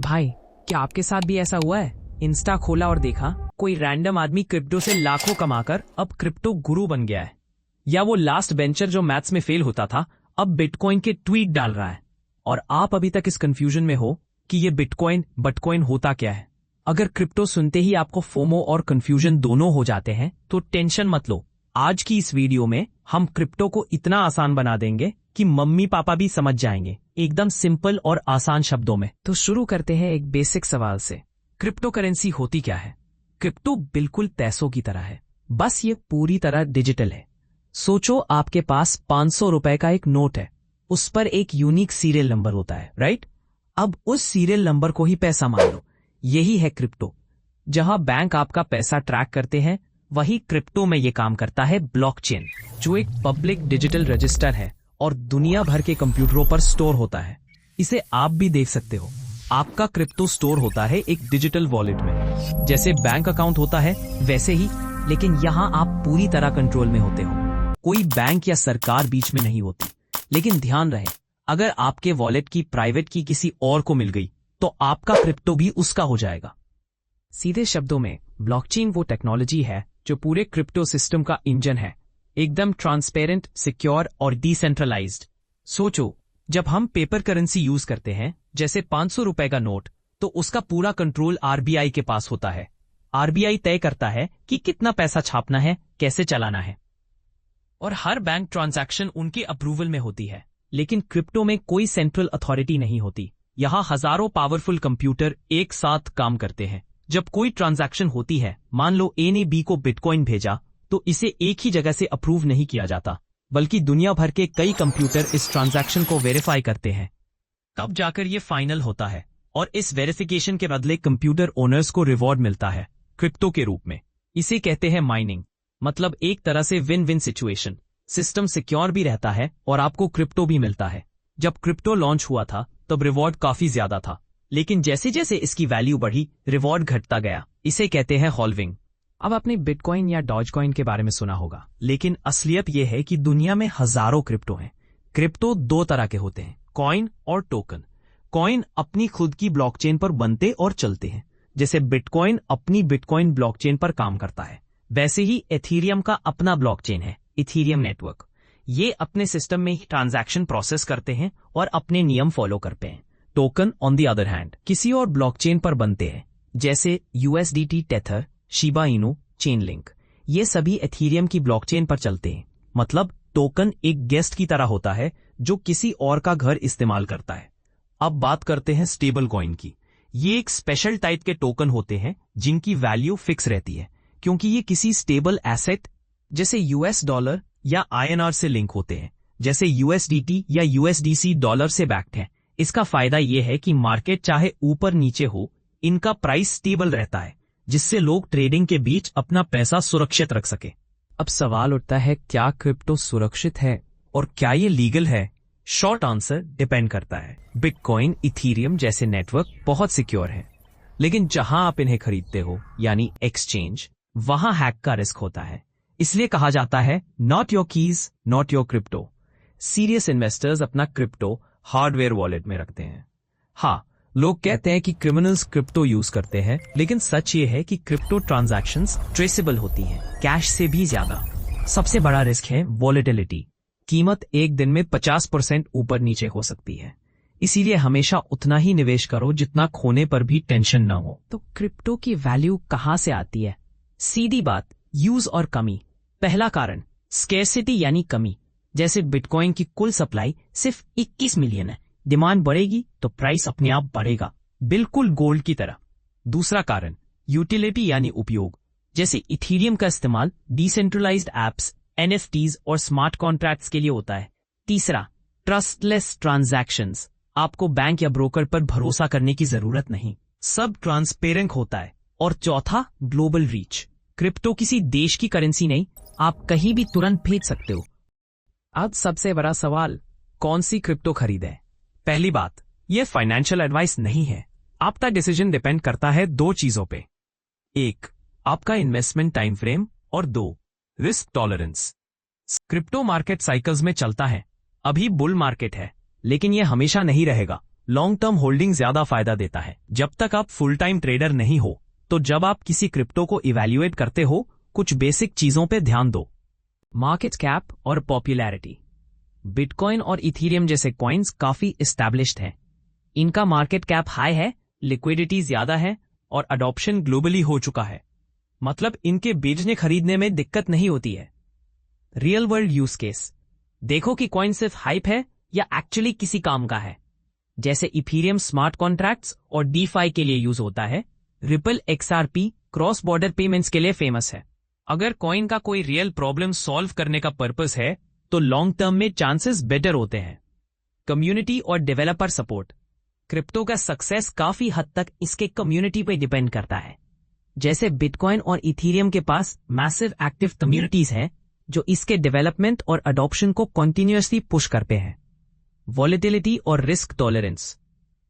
भाई, क्या आपके साथ भी ऐसा हुआ है? इंस्टा खोला और देखा कोई रैंडम आदमी क्रिप्टो से लाखों कमाकर अब क्रिप्टो गुरु बन गया है। या वो लास्ट बेंचर जो मैथ्स में फेल होता था अब बिटकॉइन के ट्वीट डाल रहा है। और आप अभी तक इस कंफ्यूजन में हो कि ये बटकॉइन होता क्या है। अगर क्रिप्टो सुनते ही आपको फोमो और कंफ्यूजन दोनों हो जाते हैं तो टेंशन मत लो। आज की इस वीडियो में हम क्रिप्टो को इतना आसान बना देंगे कि मम्मी पापा भी समझ जाएंगे, एकदम सिंपल और आसान शब्दों में। तो शुरू करते हैं एक बेसिक सवाल से। क्रिप्टो करेंसी होती क्या है? क्रिप्टो बिल्कुल पैसों की तरह है, बस ये पूरी तरह डिजिटल है। सोचो आपके पास 500 रुपए का एक नोट है, उस पर एक यूनिक सीरियल नंबर होता है, राइट? अब उस सीरियल नंबर को ही पैसा मान लो। यही है क्रिप्टो। जहां बैंक आपका पैसा ट्रैक करते हैं, वही क्रिप्टो में ये काम करता है ब्लॉकचेन, जो एक पब्लिक डिजिटल रजिस्टर है और दुनिया भर के कंप्यूटरों पर स्टोर होता है। इसे आप भी देख सकते हो। आपका क्रिप्टो स्टोर होता है एक डिजिटल वॉलेट में, जैसे बैंक अकाउंट होता है वैसे ही, लेकिन यहाँ आप पूरी तरह कंट्रोल में होते हो। कोई बैंक या सरकार बीच में नहीं होती। लेकिन ध्यान रहे, अगर आपके वॉलेट की प्राइवेट की किसी और को मिल गई तो आपका क्रिप्टो भी उसका हो जाएगा। सीधे शब्दों में, ब्लॉकचेन वो टेक्नोलॉजी है जो पूरे क्रिप्टो सिस्टम का इंजन है, एकदम ट्रांसपेरेंट, सिक्योर और डिसेंट्रलाइज्ड। सोचो, जब हम पेपर करेंसी यूज करते हैं, जैसे 500 रुपए का नोट, तो उसका पूरा कंट्रोल आरबीआई के पास होता है। आरबीआई तय करता है कि कितना पैसा छापना है, कैसे चलाना है, और हर बैंक ट्रांजैक्शन उनके अप्रूवल में होती है। लेकिन क्रिप्टो में कोई सेंट्रल अथॉरिटी नहीं होती। यहाँ हजारों पावरफुल कंप्यूटर एक साथ काम करते हैं। जब कोई ट्रांजैक्शन होती है, मान लो ए ने बी को बिटकॉइन भेजा, तो इसे एक ही जगह से अप्रूव नहीं किया जाता, बल्कि दुनिया भर के कई कंप्यूटर इस ट्रांजैक्शन को वेरीफाई करते हैं। तब जाकर ये फाइनल होता है, और इस वेरिफिकेशन के बदले कंप्यूटर ओनर्स को रिवॉर्ड मिलता है क्रिप्टो के रूप में। इसे कहते हैं माइनिंग, मतलब एक तरह से win win situation. System secure भी रहता है और आपको क्रिप्टो भी मिलता है। जब क्रिप्टो लॉन्च हुआ था तब रिवॉर्ड काफी ज्यादा था, लेकिन जैसे जैसे इसकी वैल्यू बढ़ी रिवॉर्ड घटता गया। इसे कहते हैं हॉल्विंग। अब आपने बिटकॉइन या डॉजकॉइन के बारे में सुना होगा, लेकिन असलियत यह है कि दुनिया में हजारों क्रिप्टो हैं। क्रिप्टो दो तरह के होते हैं, कॉइन और टोकन। कॉइन अपनी खुद की ब्लॉकचेन पर बनते और चलते हैं, जैसे बिटकॉइन अपनी बिटकॉइन ब्लॉकचेन पर काम करता है। वैसे ही एथीरियम का अपना ब्लॉकचेन है, इथीरियम नेटवर्क। ये अपने सिस्टम में ही ट्रांजैक्शन प्रोसेस करते हैं और अपने नियम फॉलो करते हैं। Token on the other hand किसी और ब्लॉकचेन पर बनते हैं, जैसे USDT, tether, Shiba Inu, Chainlink. ये सभी एथीरियम की ब्लॉकचेन पर चलते हैं। मतलब टोकन एक गेस्ट की तरह होता है जो किसी और का घर इस्तेमाल करता है। अब बात करते हैं स्टेबल कॉइन की। ये एक स्पेशल टाइप के टोकन होते हैं जिनकी वैल्यू फिक्स रहती है, क्योंकि ये किसी स्टेबल एसेट जैसे यूएस डॉलर या आईएनआर से लिंक होते हैं, जैसे यूएसडीटी या यूएसडीसी डॉलर से बैक्ड है। इसका फायदा यह है कि मार्केट चाहे ऊपर नीचे हो, इनका प्राइस स्टेबल रहता है, जिससे लोग ट्रेडिंग के बीच अपना पैसा सुरक्षित रख सके। अब सवाल उठता है, क्या क्रिप्टो सुरक्षित है और क्या ये लीगल है? शॉर्ट आंसर, डिपेंड करता है। बिटकॉइन, इथीरियम जैसे नेटवर्क बहुत सिक्योर है, लेकिन जहां आप इन्हें खरीदते हो, यानी एक्सचेंज, वहां हैक का रिस्क होता है। इसलिए कहा जाता है, not your keys not your crypto. Serious investors अपना क्रिप्टो हार्डवेयर वॉलेट में रखते हैं। हाँ, लोग कहते हैं कि क्रिमिनल्स क्रिप्टो यूज करते हैं, लेकिन सच ये है कि क्रिप्टो ट्रांजैक्शंस ट्रेसेबल होती हैं, कैश से भी ज्यादा। सबसे बड़ा रिस्क है वॉलेटिलिटी। कीमत एक दिन में 50% ऊपर नीचे हो सकती है। इसीलिए हमेशा उतना ही निवेश करो जितना खोने पर भी टेंशन न हो। तो क्रिप्टो की वैल्यू कहां से आती है? सीधी बात, यूज और कमी। पहला कारण, स्केर्सिटी यानी कमी। जैसे बिटकॉइन की कुल सप्लाई सिर्फ 21 मिलियन है, डिमांड बढ़ेगी तो प्राइस अपने आप बढ़ेगा, बिल्कुल गोल्ड की तरह। दूसरा कारण, यूटिलिटी यानी उपयोग। जैसे इथीरियम का इस्तेमाल डिसेंट्रलाइज्ड एप्स, एनएफटीज और स्मार्ट कॉन्ट्रैक्ट्स के लिए होता है। तीसरा, ट्रस्टलेस ट्रांजैक्शंस। आपको बैंक या ब्रोकर पर भरोसा करने की जरूरत नहीं, सब ट्रांसपेरेंट होता है। और चौथा, ग्लोबल रीच। क्रिप्टो किसी देश की करेंसी नहीं, आप कहीं भी तुरंत भेज सकते हो। अब सबसे बड़ा सवाल, कौन सी क्रिप्टो खरीदें? पहली बात, यह फाइनेंशियल एडवाइस नहीं है। आपका डिसीजन डिपेंड करता है दो चीजों पे। एक, आपका इन्वेस्टमेंट टाइम फ्रेम, और दो, risk tolerance. Crypto market cycles में चलता है। अभी बुल मार्केट है, लेकिन यह हमेशा नहीं रहेगा। लॉन्ग टर्म होल्डिंग ज्यादा फायदा देता है जब तक आप फुल टाइम ट्रेडर नहीं हो। तो जब आप किसी क्रिप्टो को इवैल्यूएट करते हो, कुछ बेसिक चीजों पे ध्यान दो। मार्केट कैप और पॉपुलैरिटी। बिटकॉइन और इथीरियम जैसे कॉइन्स काफी एस्टैब्लिश्ड हैं। इनका मार्केट कैप हाई है, लिक्विडिटी ज्यादा है और अडॉप्शन ग्लोबली हो चुका है। मतलब इनके बेचने खरीदने में दिक्कत नहीं होती है। Real world use case. देखो कि कॉइन सिर्फ हाइप है या एक्चुअली किसी काम का है। जैसे इथीरियम स्मार्ट कॉन्ट्रैक्ट्स और डीफाई के लिए यूज होता है। Ripple XRP cross border payments के लिए फेमस है। अगर कॉइन का कोई रियल प्रॉब्लम सॉल्व करने का पर्पस है तो लॉन्ग टर्म में चांसेस बेटर होते हैं। कम्युनिटी और डेवलपर सपोर्ट। क्रिप्टो का सक्सेस काफी हद तक इसके कम्युनिटी पे डिपेंड करता है। जैसे बिटकॉइन और इथीरियम के पास मैसिव एक्टिव कम्युनिटीज हैं जो इसके डेवलपमेंट और अडॉप्शन को कंटिन्यूअसली पुश करते हैं। वॉलेटिलिटी और रिस्क टॉलरेंस।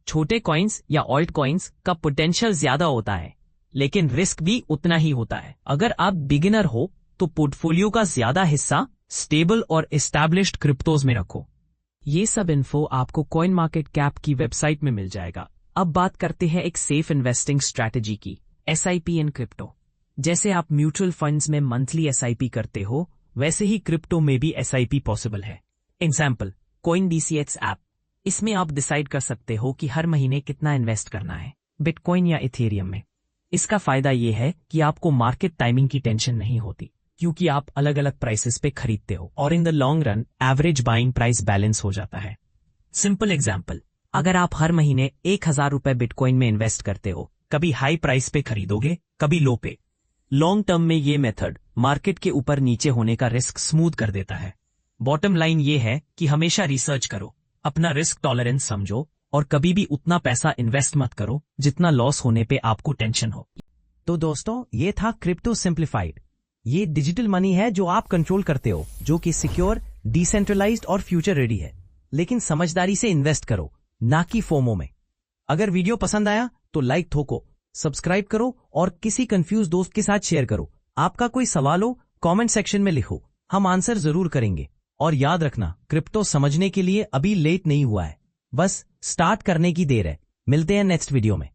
छोटे कॉइन्स या ऑल्ट कॉइन्स का पोटेंशियल ज्यादा होता है, लेकिन रिस्क भी उतना ही होता है। अगर आप बिगिनर हो तो पोर्टफोलियो का ज्यादा हिस्सा स्टेबल और एस्टैब्लिश्ड क्रिप्टोज में रखो। ये सब इन्फो आपको कॉइन मार्केट कैप की वेबसाइट में मिल जाएगा। अब बात करते हैं एक सेफ इन्वेस्टिंग स्ट्रैटेजी की, SIP इन क्रिप्टो। जैसे आप म्यूचुअल फंड्स में मंथली SIP करते हो, वैसे ही क्रिप्टो में भी SIP पॉसिबल है। Example, CoinDCX app. इसमें आप डिसाइड कर सकते हो कि हर महीने कितना इन्वेस्ट करना है, बिटकॉइन या इथेरियम में। इसका फायदा यह है कि आपको मार्केट टाइमिंग की टेंशन नहीं होती, क्योंकि आप अलग अलग प्राइसेस पे खरीदते हो और in the long run average buying price balance हो जाता है। सिंपल एग्जाम्पल, अगर आप हर महीने 1000 रुपए बिटकॉइन में इन्वेस्ट करते हो, कभी हाई प्राइस पे खरीदोगे, कभी लो पे। लॉन्ग टर्म में ये मेथड मार्केट के ऊपर नीचे होने का रिस्क स्मूथ कर देता है। बॉटम लाइन ये है कि हमेशा रिसर्च करो, अपना रिस्क टॉलरेंस समझो और कभी भी उतना पैसा इन्वेस्ट मत करो जितना लॉस होने पे आपको टेंशन हो। तो दोस्तों, ये था क्रिप्टो सिंप्लीफाइड। ये डिजिटल मनी है जो आप कंट्रोल करते हो, जो कि सिक्योर, डिसेंट्रलाइज्ड और फ्यूचर रेडी है। लेकिन समझदारी से इन्वेस्ट करो, ना कि फोमो में। अगर वीडियो पसंद आया तो लाइक ठोको, सब्सक्राइब करो और किसी कंफ्यूज दोस्त के साथ शेयर करो। आपका कोई सवाल हो कमेंट सेक्शन में लिखो, हम आंसर जरूर करेंगे। और याद रखना, क्रिप्टो समझने के लिए अभी लेट नहीं हुआ है, बस स्टार्ट करने की देर है। मिलते हैं नेक्स्ट वीडियो में।